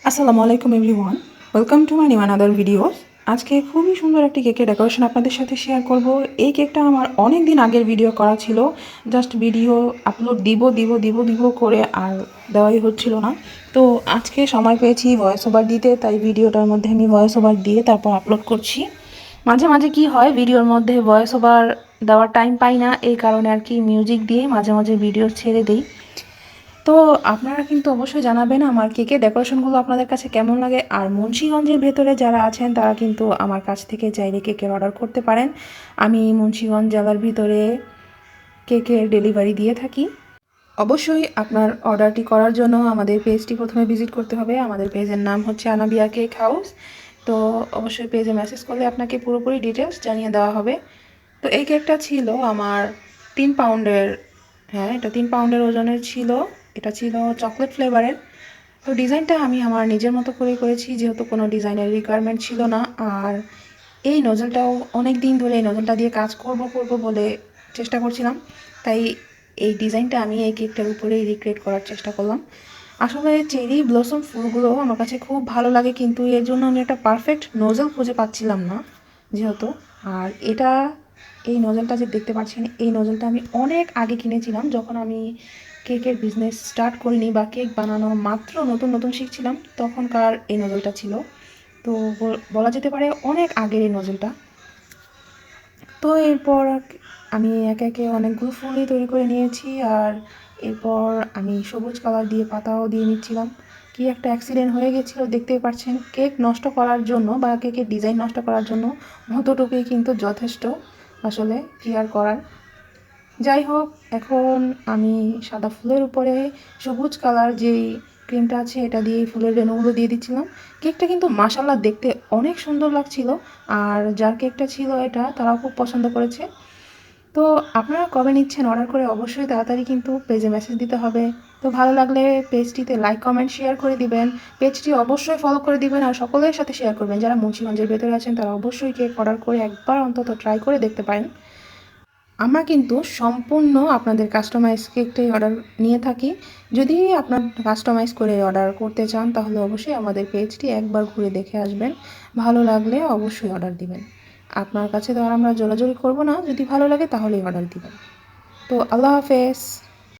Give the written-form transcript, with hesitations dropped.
আসসালামু আলাইকুম everyone, welcome to my new another videos. আজকে খুবই সুন্দর একটি কেকের ডেকোরেশন আপনাদের সাথে শেয়ার করব। এই কেকটা আমার অনেক দিন আগের ভিডিও করা ছিল, জাস্ট ভিডিও আপলোড দিব করে আর দেওয়াই হচ্ছিল না। তো আজকে সময় পেয়েছি ভয়েস ওভার দিতে, তাই ভিডিওটার মধ্যে আমি ভয়েস ওভার দিয়ে তারপর আপলোড করছি। মাঝে মাঝে কি হয়, ভিডিওর মধ্যে ভয়েস ওভার দেওয়ার টাইম পাই না, এই কারণে আর কি মিউজিক দিয়ে মাঝে মাঝে ভিডিও ছেড়ে দিই। তো আপনারা কিন্তু অবশ্যই জানাবেন আমার কেকের ডেকোরেশনগুলো আপনাদের কাছে কেমন লাগে। আর মুন্সিগঞ্জের ভেতরে যারা আছেন তারা কিন্তু আমার কাছ থেকে চাইলে কেকের অর্ডার করতে পারেন। আমি মুন্সিগঞ্জ জেলার ভিতরে কেকের ডেলিভারি দিয়ে থাকি। অবশ্যই আপনার অর্ডারটি করার জন্য আমাদের পেজটি প্রথমে ভিজিট করতে হবে। আমাদের পেজের নাম হচ্ছে আনাবিয়া কেক হাউস। তো অবশ্যই পেজে মেসেজ করলে আপনাকে পুরোপুরি ডিটেলস জানিয়ে দেওয়া হবে। তো এই কেকটা ছিল আমার 3 পাউন্ডের, হ্যাঁ এটা 3 পাউন্ডের ওজনের ছিল। এটা ছিল চকলেট ফ্লেভারের। তো ডিজাইনটা আমি আমার নিজের মতো করে করেছি, যেহেতু কোনো ডিজাইনের রিকোয়ারমেন্ট ছিল না। আর এই নজলটাও অনেক দিন ধরে এই নজলটা দিয়ে কাজ করব বলে চেষ্টা করছিলাম, তাই এই ডিজাইনটা আমি এই কেকটার উপরেই রিক্রিয়েট করার চেষ্টা করলাম। আসলে চেরি ব্লসম ফুলগুলো আমার কাছে খুব ভালো লাগে, কিন্তু এর জন্য আমি একটা পারফেক্ট নজল খুঁজে পাচ্ছিলাম না যেহেতু। আর এটা এই নজলটা যে দেখতে পাচ্ছেন, এই নজলটা আমি অনেক আগে কিনেছিলাম, যখন আমি কেকের বিজনেস স্টার্ট করিনি বা কেক বানানো মাত্র নতুন নতুন শিখছিলাম, তখনকার এই নজলটা ছিল। তো বলা যেতে পারে অনেক আগের এই নজলটা। তো এরপর আমি একে একে অনেকগুলো ফুলই তৈরি করে নিয়েছি। আর এরপর আমি সবুজ কালার দিয়ে পাতাও দিয়ে নিচ্ছিলাম। কি একটা অ্যাক্সিডেন্ট হয়ে গেছিলো দেখতেই পাচ্ছেন। কেক নষ্ট করার জন্য বা কেকের ডিজাইন নষ্ট করার জন্য মতটুকুই কিন্তু যথেষ্ট, আসলে কি আর করার। যাই হোক, এখন আমি সাদা ফুলের উপরে সবুজ কালার যেই ক্রিমটা আছে এটা দিয়ে ফুলের রেণুগুলো দিয়ে দিচ্ছিলাম। কেকটা কিন্তু মাশাআল্লাহ দেখতে অনেক সুন্দর লাগছিল। আর যার কেকটা ছিল এটা তারাও খুব পছন্দ করেছে। তো আপনারা কবে নিচ্ছেন অর্ডার করে অবশ্যই তাড়াতাড়ি কিন্তু পেজে মেসেজ দিতে হবে। তো ভালো লাগলে পেজটিতে লাইক কমেন্ট শেয়ার করে দিবেন। পেজটি অবশ্যই ফলো করে দিবেন আর সকলের সাথে শেয়ার করবেন। যারা মুন্সিগঞ্জের ভেতরে আছেন তারা অবশ্যই কেক অর্ডার করে একবার অন্তত ট্রাই করে দেখতে পারেন। আমরা কিন্তু সম্পূর্ণ আপনাদের কাস্টমাইজ কেকটাই অর্ডার নিয়ে থাকি। যদি আপনার কাস্টমাইজ করে অর্ডার করতে চান তাহলে অবশ্যই আমাদের পেজটি একবার ঘুরে দেখে আসবেন। ভালো লাগলে অবশ্যই অর্ডার দিবেন। আপনার কাছে তো আর আমরা জোরাজুরি করব না, যদি ভালো লাগে তাহলেই অর্ডার দিবেন। তো আল্লাহ হাফেজ।